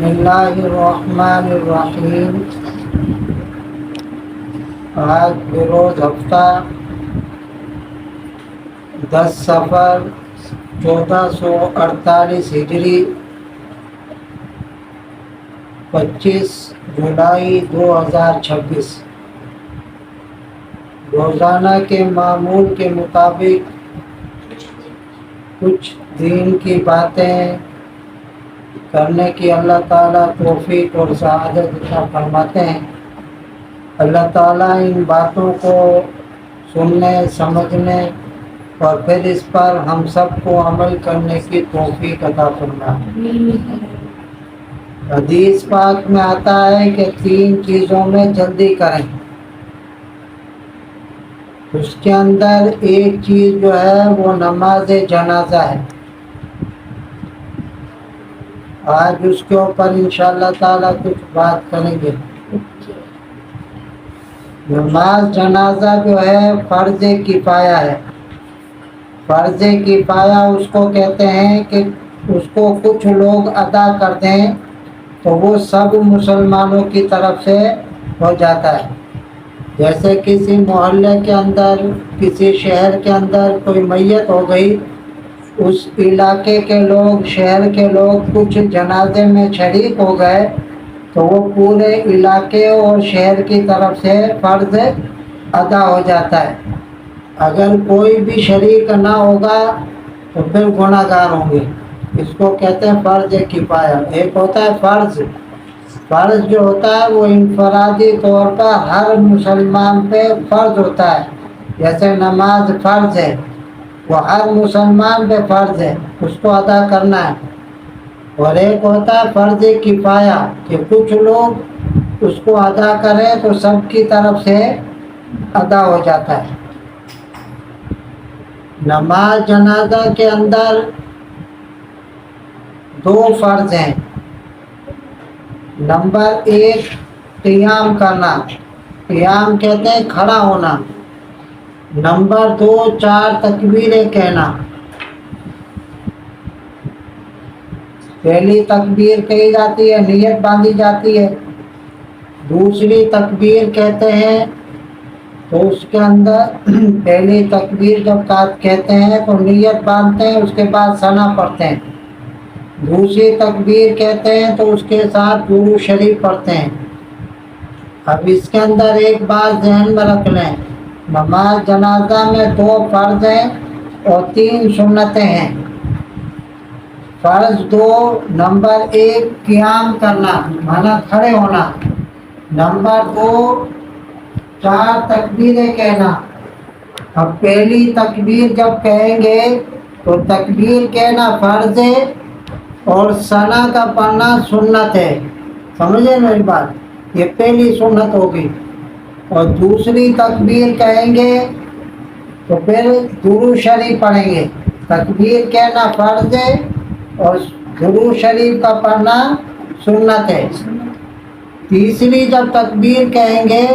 اللہ الرحمن الرحیم۔ آج بروز ہفتہ 10 صفر 1448 ہجری 25 جولائی 2026۔ روزانہ کے معمول کے مطابق کچھ دین کی باتیں کرنے کی اللہ تعالیٰ توفیق اور سعادت عطا فرماتے ہیں۔ اللہ تعالیٰ ان باتوں کو سننے، سمجھنے اور پھر اس پر ہم سب کو عمل کرنے کی توفیق عطا فرمائے۔ حدیث پاک میں آتا ہے کہ 3 چیزوں میں جلدی کریں۔ اس کے اندر ایک چیز جو ہے وہ نماز جنازہ ہے۔ آج اس کے اوپر انشاءاللہ تعالیٰ کچھ بات کریں گے۔ نماز جنازہ جو ہے فرض کفایہ ہے۔ فرض کفایہ اس کو کہتے ہیں کہ اس کو کچھ لوگ ادا کر دیں تو وہ سب مسلمانوں کی طرف سے ہو جاتا ہے۔ جیسے کسی محلے کے اندر، کسی شہر کے اندر کوئی میت ہو گئی، اس علاقے کے لوگ، شہر کے لوگ کچھ جنازے میں شریک ہو گئے تو وہ پورے علاقے اور شہر کی طرف سے فرض ادا ہو جاتا ہے۔ اگر کوئی بھی شریک نہ ہوگا تو پھر گناہ گار ہوں گے۔ اس کو کہتے ہیں فرض کفایہ۔ ایک ہوتا ہے فرض۔ فرض جو ہوتا ہے وہ انفرادی طور پر ہر مسلمان پہ فرض ہوتا ہے۔ جیسے نماز فرض ہے، وہ ہر مسلمان پہ فرض ہے، اس کو ادا کرنا ہے۔ اور ایک ہوتا ہے فرض کفایہ کہ کچھ لوگ اس کو ادا کریں تو سب کی طرف سے ادا ہو جاتا ہے۔ نماز جنازہ کے اندر 2 فرض ہیں۔ نمبر 1 قیام کرنا، قیام کہتے ہیں کھڑا ہونا۔ نمبر 2 4 تکبیریں کہنا۔ پہلی تکبیر کہی جاتی ہے، نیت باندھی جاتی ہے۔ دوسری تکبیر کہتے ہیں تو اس کے اندر پہلی تکبیر جب کہتے ہیں تو نیت باندھتے ہیں، اس کے بعد ثنا پڑھتے ہیں۔ دوسری تکبیر کہتے ہیں تو اس کے ساتھ درود شریف پڑھتے ہیں۔ اب اس کے اندر ایک بات ذہن میں رکھ لیں، نماز جنازہ میں 2 فرض ہیں اور 3 سنتیں ہیں۔ فرض 2، نمبر 1 قیام کرنا، مانا کھڑے ہونا۔ نمبر 2 4 تکبیریں کہنا۔ اب پہلی تکبیر جب کہیں گے تو تکبیر کہنا فرض ہے اور ثنا کا پڑھنا سنت ہے۔ سمجھے میری بات؟ یہ پہلی سنت ہوگی۔ اور دوسری تکبیر کہیں گے تو پھر درود شریف پڑھیں گے۔ تکبیر کہنا فرض ہے اور درود شریف کا پڑھنا سنت ہے۔ تیسری جب تکبیر کہیں گے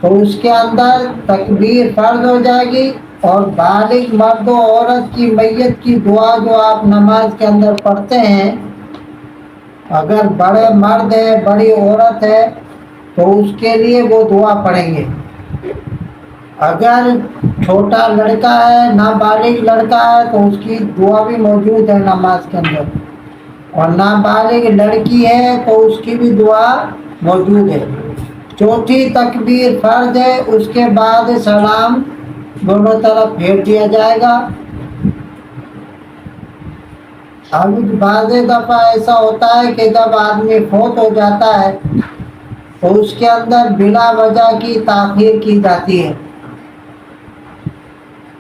تو اس کے اندر تکبیر فرض ہو جائے گی اور بالغ مرد و عورت کی میت کی دعا جو آپ نماز کے اندر پڑھتے ہیں، اگر بڑے مرد ہے، بڑی عورت ہے تو اس کے لیے وہ دعا پڑھیں گے۔ اگر چھوٹا لڑکا ہے، نابالغ لڑکا ہے تو اس کی دعا بھی موجود ہے نماز کے اندر، اور نابالغ لڑکی ہے تو اس کی بھی دعا موجود ہے۔ چوتھی تکبیر فرض ہے، اس کے بعد سلام دونوں طرف پھیر دیا جائے گا۔ اب بعض دفعہ ایسا ہوتا ہے کہ جب آدمی فوت ہو جاتا ہے تو اس کے اندر بلا وجہ کی تاخیر کی جاتی ہے۔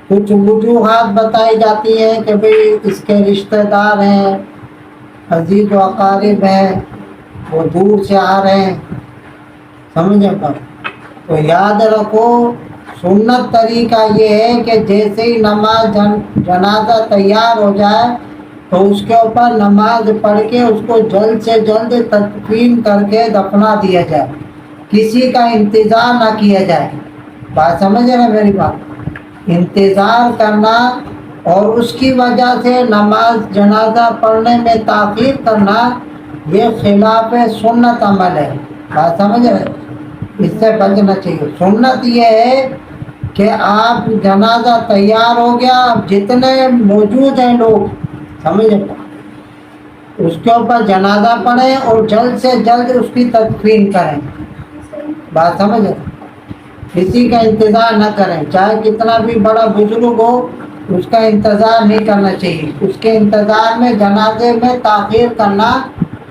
کچھ وجوہات بتائی جاتی ہیں کہ بھئی اس کے رشتہ دار ہیں، عزیز و اقارب ہیں، وہ دور سے آ رہے ہیں، سمجھے پر تو یاد رکھو سنت طریقہ یہ ہے کہ جیسے ہی نماز جنازہ تیار ہو جائے تو اس کے اوپر نماز پڑھ کے اس کو جلد سے جلد تدفین کر کے دفنا دیا جائے، کسی کا انتظار نہ کیا جائے۔ بات سمجھ رہے میری بات؟ انتظار کرنا اور اس کی وجہ سے نماز جنازہ پڑھنے میں تاخیر کرنا یہ خلاف سنت عمل ہے، بات سمجھ رہے؟ اس سے بچنا چاہیے۔ سنت یہ ہے کہ آپ جنازہ تیار ہو گیا، اب جتنے موجود ہیں لوگ سمجھ، اس کے اوپر جنازہ پڑھیں اور جلد سے جلد اس کی تدفین کریں، بات سمجھ، کسی کا انتظار نہ کریں، چاہے کتنا بھی بڑا بزرگ ہو اس کا انتظار نہیں کرنا چاہیے، اس کے انتظار میں جنازے میں تاخیر کرنا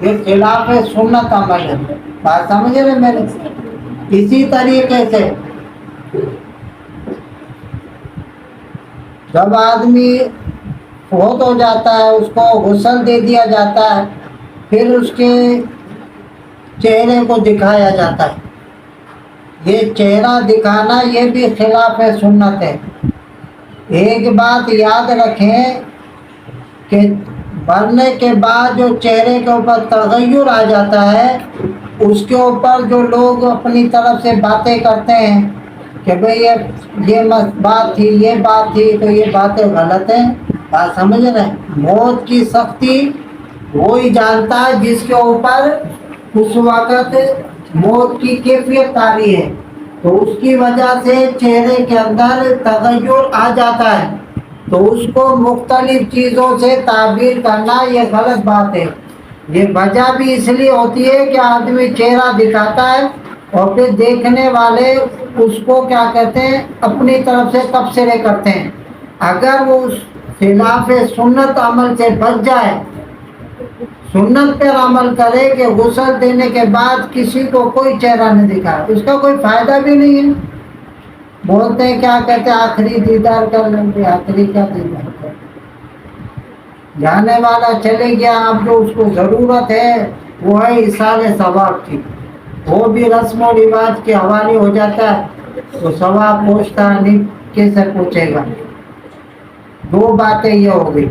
یہ خلاف سنت عمل ہے، بات سمجھ رہے میرے؟ اسی طریقے سے جب آدمی فوت ہو جاتا ہے اس کو غسل دے دیا جاتا ہے، پھر اس کے چہرے کو دکھایا جاتا ہے، یہ چہرہ دکھانا یہ بھی خلاف سنت ہے۔ ایک بات یاد رکھیں کہ مرنے کے بعد جو چہرے کے اوپر تغیر آ جاتا ہے اس کے اوپر جو لوگ اپنی طرف سے باتیں کرتے ہیں کہ بھئی یہ بات تھی، یہ بات تھی، تو یہ باتیں غلط ہیں، بات سمجھ رہے ہیں؟ موت کی سختی وہی جانتا ہے جس کے اوپر اس وقت موت کی کیفیت طاری ہے، تو اس کی وجہ سے چہرے کے اندر تغیر آ جاتا ہے، تو اس کو مختلف چیزوں سے تعبیر کرنا یہ غلط بات ہے۔ یہ وجہ بھی اس لیے ہوتی ہے کہ آدمی چہرہ دکھاتا ہے اور پھر دیکھنے والے اس کو کیا کہتے ہیں اپنی طرف سے تبصرے کرتے ہیں، اگر وہ اس خلاف سنت عمل سے بچ جائے، سنت پر عمل کرے کہ غسل دینے کے بعد کسی کو کوئی چہرہ نہیں دکھائے، اس کا کوئی فائدہ بھی نہیں ہے۔ بولتے ہیں کیا کہتے ہیں آخری دیدار کر لیں گے، آخری کیا دیدار کر، جانے والا چلے گیا، اب جو اس کو ضرورت ہے وہ ہے ایصال ثواب کی، وہ بھی رسم و رواج کے حوالے ہو جاتا ہے، تو ثواب پوچھتا نہیں، کیسے پوچھے گا؟ دو باتیں یہ ہو گئی۔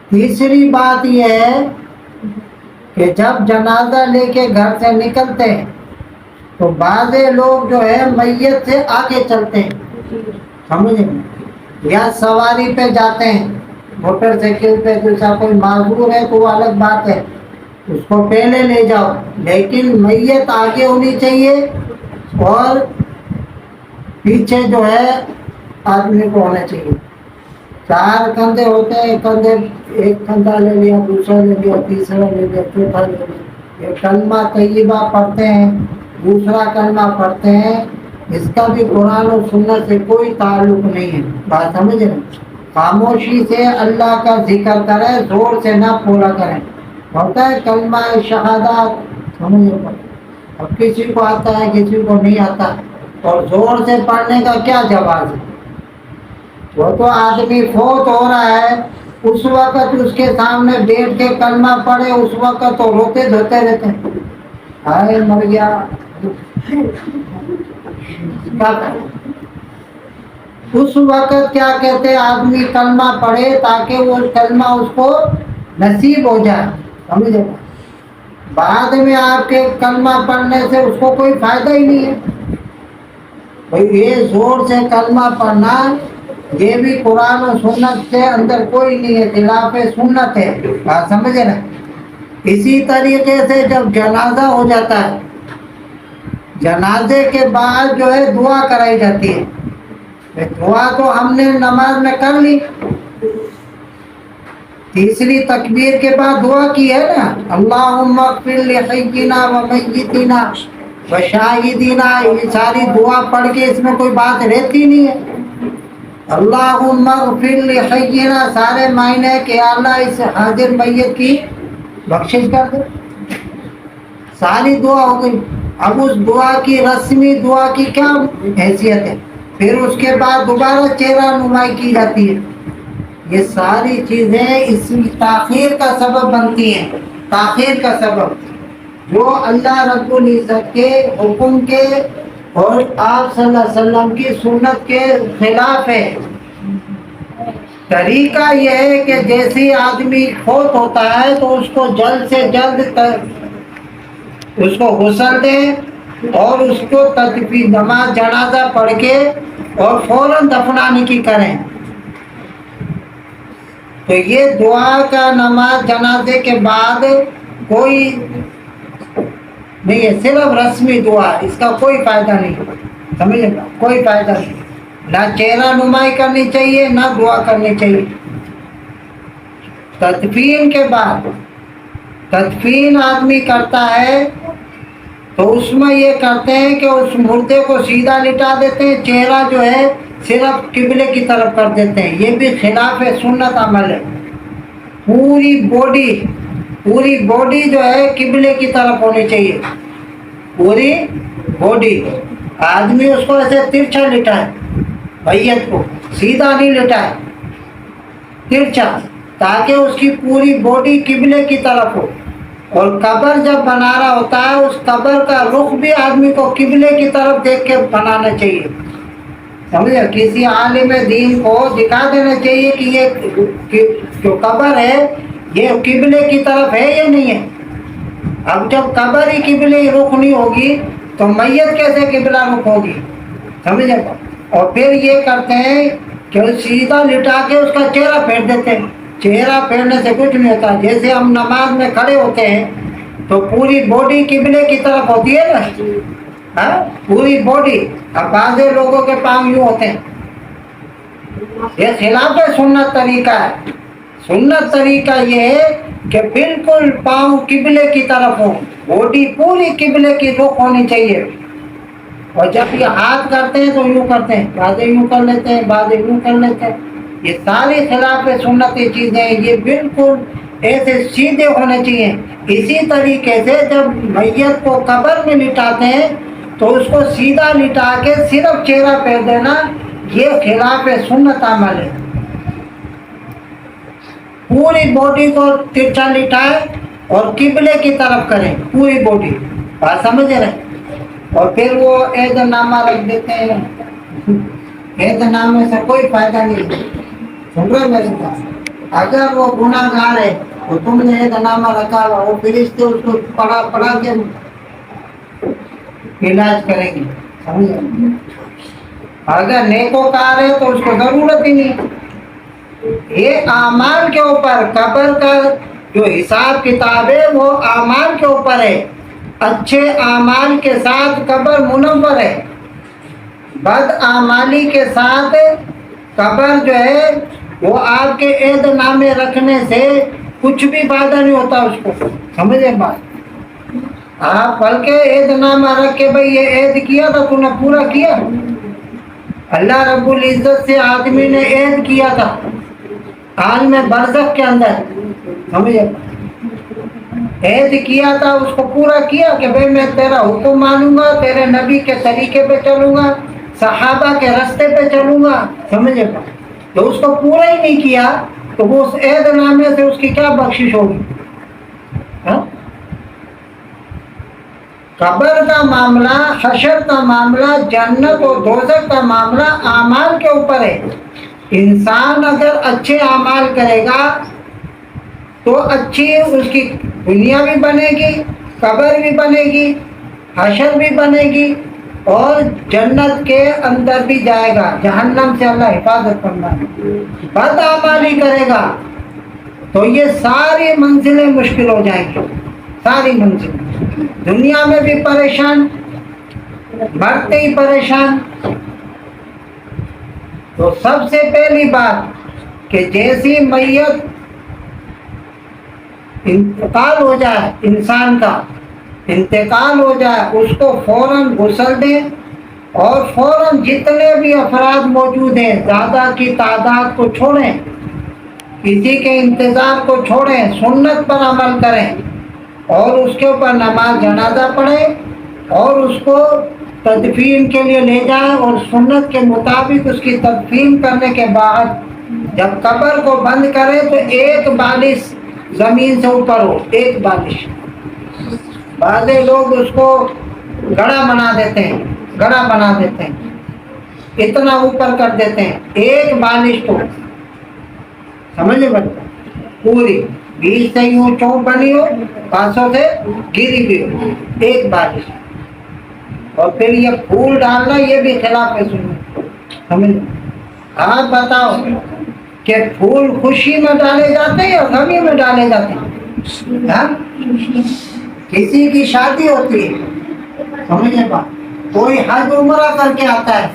تیسری بات یہ ہے کہ جب جنازہ لے کے گھر سے نکلتے ہیں تو بعض لوگ جو ہے میت سے آگے چلتے ہیں، سمجھیں، یا سواری پہ جاتے ہیں، موٹر سائیکل پہ، دوسرا کوئی معذور ہے تو وہ الگ بات ہے، اس کو پہلے لے جاؤ، لیکن میت آگے ہونی چاہیے اور پیچھے جو ہے آدمی کو ہونا چاہیے۔ چار کندھے ہوتے ہیں، کندھے ایک کندھا لے لیا، دوسرا لے لیا، تیسرا لے لیا، چوتھا لے لیا، یہ کلمہ طیبہ پڑھتے ہیں، دوسرا کلمہ پڑھتے ہیں، اس کا بھی قرآن و سنت سے کوئی تعلق نہیں ہے، بات سمجھ رہے ہیں؟ خاموشی سے اللہ کا ذکر کریں، زور سے نہ پورا کریں، ہوتا ہے کلمہ شہادت، سمجھے؟ اب کسی کو آتا ہے کسی کو نہیں آتا، اور زور سے پڑھنے کا کیا جواز ہے؟ وہ تو آدمی فوت ہو رہا ہے اس وقت اس کے سامنے بیٹھ کے کلمہ پڑھے، اس وقت تو روتے دھوتے رہتے ہیں، ہائے مر گیا، کیا کریں؟ اس وقت کیا کہتے ہیں آدمی کلمہ پڑھے تاکہ وہ کلمہ اس کو نصیب ہو جائے، سمجھے؟ بعد میں آپ کے کلمہ پڑھنے سے اس کو کوئی فائدہ ہی نہیں ہے۔ بھئی یہ زور سے کلمہ پڑھنا یہ بھی قرآن و سنت کے اندر کوئی نہیں ہے، خلاف سنت ہے، بات سمجھے نا؟ اسی طریقے سے جب جنازہ ہو جاتا ہے، جنازے کے بعد جو ہے دعا کرائی جاتی ہے، دعا تو ہم نے نماز میں کر لی، تیسری تکبیر کے بعد دعا کی ہے نا، اللہم اغفر لحینا و میتنا و شاہدینا، یہ ساری دعا پڑھ کے اس میں کوئی بات رہتی نہیں ہے۔ اللہم اغفر لحینا سارے معنی ہے کہ اللہ اس حاضر میت کی بخشش کر دے، ساری دعا ہو گئی۔ اب اس دعا کی رسمی دعا کی کیا حیثیت ہے؟ پھر اس کے بعد دوبارہ چہرہ نمائی کی جاتی ہے، یہ ساری چیزیں اس تاخیر کا سبب بنتی ہیں، تاخیر کا سبب جو اللہ رب العزت کے حکم کے اور آپ صلی اللہ علیہ وسلم کی سنت کے خلاف ہے۔ طریقہ یہ ہے کہ جیسے آدمی فوت ہوتا ہے تو اس کو جلد سے جلد اس کو غسل دیں اور اس کو تدفین نماز جنازہ پڑھ کے اور فوراً دفنانے کی کریں۔ تو یہ دعا کا نماز جنازے کے بعد کوئی نہیں ہے، صرف رسمی دعا، اس کا کوئی فائدہ نہیں، سمجھے گا، کوئی فائدہ نہیں، نہ چہرہ نمائی کرنی چاہیے نہ دعا کرنی چاہیے۔ تدفین کے بعد تدفین آدمی کرتا ہے تو اس میں یہ کرتے ہیں کہ اس مردے کو سیدھا لٹا دیتے ہیں، چہرہ جو ہے صرف قبلے کی طرف کر دیتے ہیں، یہ بھی خلاف سنت عمل ہے۔ پوری باڈی جو ہے قبلے کی طرف ہونی چاہیے، پوری باڈی۔ آدمی اس کو ایسے ترچھا لٹائے، میت کو سیدھا نہیں لٹائے، ترچھا، تاکہ اس کی پوری باڈی قبلے کی طرف ہو۔ اور قبر جب بنا رہا ہوتا ہے اس قبر کا رخ بھی آدمی کو قبلے کی طرف دیکھ کے بنانا چاہیے، سمجھے؟ کسی عالم دین کو دکھا دینا چاہیے کہ یہ جو قبر ہے یہ قبلے کی طرف ہے یا نہیں ہے۔ اب جب قبر ہی قبلے رخ نہیں ہوگی تو میت کیسے قبلہ رخ ہوگی، سمجھے؟ اور پھر یہ کرتے ہیں کہ سیدھا لٹا کے اس کا چہرہ پھیر دیتے ہیں۔ چہرہ پھیرنے سے کچھ نہیں ہوتا، جیسے ہم نماز میں کھڑے ہوتے ہیں تو پوری باڈی قبلے کی طرف ہوتی ہے نا، پوری باڈی۔ اب بعض لوگوں کے پاؤں یوں ہوتے ہیں، یہ خلاف سنت طریقہ ہے۔ سنت طریقہ یہ ہے کہ بالکل پاؤں قبلے کی طرف ہو، باڈی پوری قبلے کی رخ ہونی چاہیے۔ اور جب یہ ہاتھ کرتے ہیں تو یوں کرتے ہیں، بعض یوں کر لیتے ہیں، بعض یوں کر لیتے ہیں، یہ ساری خلاف سنتی چیزیں ہیں، یہ بالکل ایسے سیدھے ہونے چاہیے۔ اسی طریقے سے جب میت کو قبر میں لٹاتے ہیں تو اس کو سیدھا لٹا کے صرف چہرہ پھیر دینا، یہ خلاف سنت عمل ہے۔ پوری باڈی کو ترچھا لٹائے اور قبلے کی طرف کریں، پوری باڈی، بات سمجھ رہے؟ اور پھر وہ عہد نامہ رکھ دیتے ہیں۔ عہد نامے سے کوئی فائدہ نہیں، سن رہے میرے پاس؟ اگر وہ گناہ گار ہے تو تم نے عہد نامہ رکھا، وہ فرشتے اس کو پڑھا کے علاج کریں گے، سمجھے؟ اگر نیکوکار ہے تو اس کو ضرورت ہی نہیں۔ یہ اعمال کے اوپر، قبر کا جو حساب کتاب ہے وہ اعمال کے اوپر ہے۔ اچھے اعمال کے ساتھ قبر منور ہے، بد اعمالی کے ساتھ قبر جو ہے وہ آپ کے عہد نامے رکھنے سے کچھ بھی فائدہ نہیں ہوتا اس کو، سمجھے بات؟ آپ بلکہ عہد نامہ رکھ کے بھائی یہ عہد کیا تھا تو نے پورا کیا۔ اللہ رب العزت سے آدمی نے عہد کیا تھا عالم برزخ کے اندر، سمجھے؟ عہد کیا تھا، اس کو پورا کیا کہ بھئی میں تیرا حکم مانوں گا، تیرے نبی کے طریقے پہ چلوں گا، صحابہ کے راستے پہ چلوں گا، سمجھے؟ تو اس کو پورا ہی نہیں کیا تو وہ اس عہد نامے سے اس کی کیا بخشش ہوگی؟ قبر کا معاملہ، حشر کا معاملہ، جنت و دوزخ کا معاملہ اعمال کے اوپر ہے۔ انسان اگر اچھے اعمال کرے گا تو اچھی اس کی دنیا بھی بنے گی، قبر بھی بنے گی، حشر بھی بنے گی، اور جنت کے اندر بھی جائے گا، جہنم سے اللہ حفاظت کرنا ہے۔ بد اعمالی کرے گا تو یہ ساری منزلیں مشکل ہو جائیں گی، ساری منزلیں، دنیا میں بھی پریشان، مرتے ہی پریشان۔ تو سب سے پہلی بات کہ جیسی میت انتقال ہو جائے، انسان کا انتقال ہو جائے، اس کو فوراً غسل دیں، اور فوراً جتنے بھی افراد موجود ہیں زیادہ کی تعداد کو چھوڑیں، کسی کے انتظار کو چھوڑیں، سنت پر عمل کریں، اور اس کے اوپر نماز جنازہ پڑھیں، اور اس کو تدفین کے لیے لے جائیں، اور سنت کے مطابق اس کی تدفین کرنے کے بعد جب قبر کو بند کریں تو ایک بالش زمین سے اوپر ہو، ایک بالش۔ بعض لوگ اس کو گڑھا بنا دیتے ہیں، گڑھا بنا دیتے ہیں، اتنا اوپر کر دیتے ہیں، ایک بالش تو سمجھے بچہ، پوری بیچ سے یوں چوک بنی ہو، پاسوں سے گری بھی ہو، ایک بالش۔ اور پھر یہ پھول ڈالنا یہ بھی خلاف ہے سنت، سمجھ؟ آپ بتاؤ کہ پھول خوشی میں ڈالے جاتے ہیں یا غمی میں ڈالے جاتے ہیں؟ ہاں؟ کسی کی شادی ہوتی ہے، سمجھے بات، کوئی حج عمرہ کر کے آتا ہے،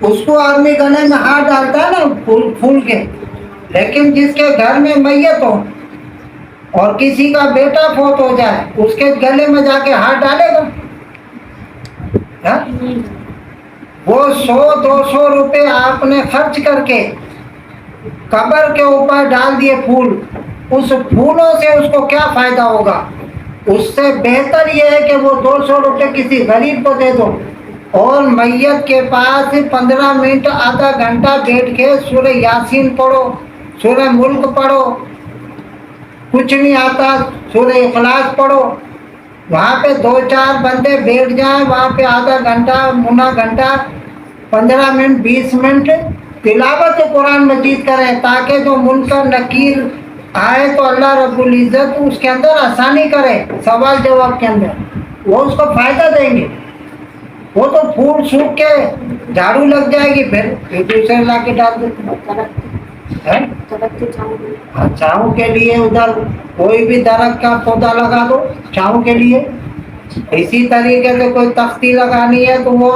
اس کو آدمی گلے میں ہاتھ ڈالتا ہے نا پھول کے، لیکن جس کے گھر میں میت ہو اور کسی کا بیٹا فوت ہو جائے، اس کے گلے میں جا کے ہاتھ ڈالے گا؟ ہاں؟ وہ 100-200 روپے آپ نے خرچ کر کے قبر کے اوپر ڈال دیے پھول، اس پھولوں سے اس کو کیا فائدہ ہوگا؟ اس سے بہتر یہ ہے کہ وہ 200 روپے کسی غریب کو دے دو، اور میت کے پاس 15 منٹ آدھا گھنٹہ بیٹھ کے سورہ یاسین پڑھو، سورہ ملک پڑھو، کچھ نہیں آتا سورہ اخلاص پڑھو، وہاں پہ 2-4 بندے بیٹھ جائیں، وہاں پہ آدھا گھنٹہ، منا گھنٹہ، 15 منٹ، 20 منٹ تلاوت قرآن مجید کریں، تاکہ جو منکر نکیر آئے تو اللہ رب العزت اس کے اندر آسانی کرے، سوال جواب کے اندر وہ اس کو فائدہ دیں گے۔ وہ تو پھول سوکھ کے جھاڑو لگ جائے گی، پھر دوسرے لا کے ڈال دیتے ہیں۔ چھاؤں کے لیے ادھر کوئی بھی درخت کا پودا لگا دو چھاؤں کے لیے، اسی طریقے سے کوئی تختی لگانی ہے تو وہ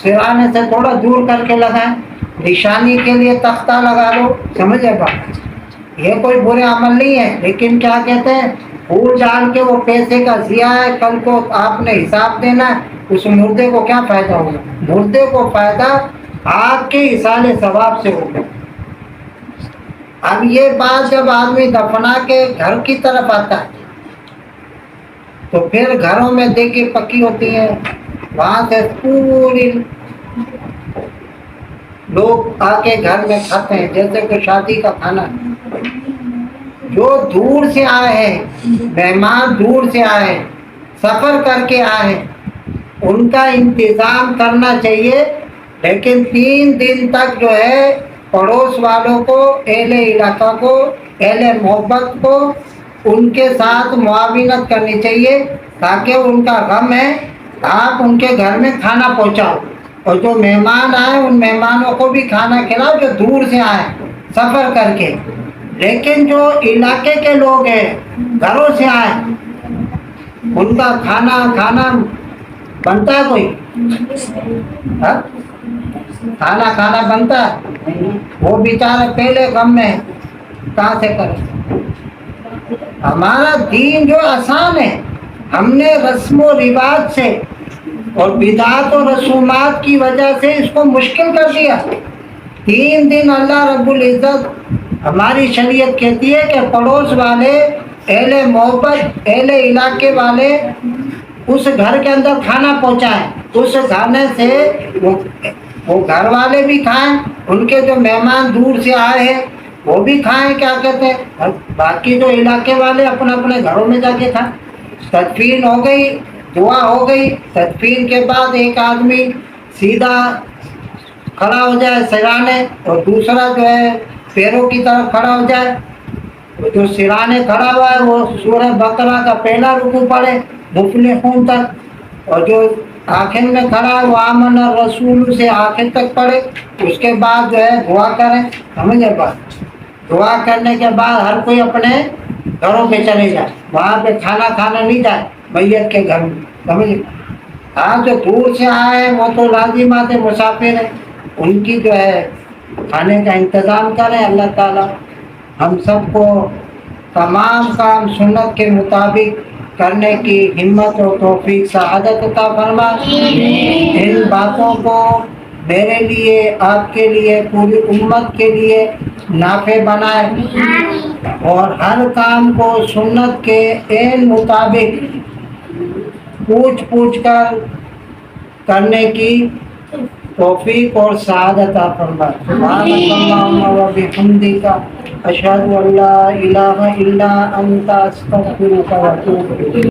سرانے سے تھوڑا دور کر کے لگائیں، نشانی کے لیے تختہ لگا دو، سمجھے بات، یہ کوئی برے عمل نہیں ہے، لیکن کیا کہتے ہیں پھول ڈال کے وہ پیسے کا ضیاع ہے، کل کو آپ نے حساب دینا ہے، اس مردے کو کیا فائدہ ہوگا؟ مردے کو فائدہ آپ کے اصال ثواب سے ہوگا۔ اب یہ بات جب آدمی دفنا کے گھر کی طرف آتا ہے تو پھر گھروں میں دیگیں پکی ہوتی ہیں، وہاں سے پوری لوگ آ کے گھر میں کھاتے ہیں جیسے کہ شادی کا کھانا۔ جو دور سے آئے ہیں مہمان، دور سے آئے ہیں، سفر کر کے آئے ہیں، ان کا انتظام کرنا چاہیے، لیکن 3 دن تک جو ہے پڑوس والوں کو، اہل علاقہ کو، اہل محبت کو ان کے ساتھ معاونت کرنی چاہیے، تاکہ ان کا غم ہے آپ ان کے گھر میں کھانا پہنچاؤ، اور جو مہمان آئے ان مہمانوں کو بھی کھانا کھلاؤ جو دور سے آئے سفر کر کے۔ لیکن جو علاقے کے لوگ ہیں، گھروں سے آئے، ان کا کھانا بنتا ہے کوئی؟ ہاں؟ کھانا بنتا ہے؟ وہ بیچارے پہلے غم میں کہاں سے کریں؟ ہمارا دین جو آسان ہے، ہم نے رسم و رواج سے اور بدعات و رسومات کی وجہ سے اس کو مشکل کر دیا۔ 3 دن اللہ رب العزت، ہماری شریعت کہتی ہے کہ پڑوس والے، اہل محبت، اہل علاقے والے اس گھر کے اندر کھانا پہنچائیں، اس کھانے سے وہ گھر والے بھی کھائیں، ان کے جو مہمان دور سے آئے ہیں وہ بھی کھائیں، کیا کہتے ہیں، باقی جو علاقے والے اپنے اپنے گھروں میں جا کے کھائیں۔ تدفین ہو گئی، دعا ہو گئی، تدفین کے بعد ایک آدمی سیدھا کھڑا ہو جائے سرانے، اور دوسرا جو ہے پیروں کی طرف کھڑا ہو جائے، جو سرانے کھڑا ہوا ہے وہ سورہ بقرہ کا پہلا رکوع پڑھے مفلحون تک، اور جو آخر میں کھڑا ہے وہ آمن الرسول سے آخر تک پڑھے، اس کے بعد جو ہے دعا کریں، سمجھے بات، دعا کرنے کے بعد ہر کوئی اپنے گھروں پہ چلے جائے، وہاں پہ کھانا کھانا نہیں جائے میت کے گھر میں، سمجھے۔ ہاں جو دور سے آئے ہیں وہ تو لازمات مسافر ہیں، ان کی جو ہے کھانے کا انتظام کریں۔ اللہ تعالیٰ ہم سب کو تمام کام سنت کے مطابق کرنے کی ہمت و توفیق سعادت عطا فرما۔ ان باتوں کو میرے لیے، آپ کے لیے، پوری امت کے لیے نافع بنائے، اور ہر کام کو سنت کے عین مطابق پوچھ کر کرنے کی توفیق اور سعادت عطا فرمائے۔ سبحانک اللہم و بحمدک، اشہد ان لا الہ الا انت، استغفرک و اتوب الیک۔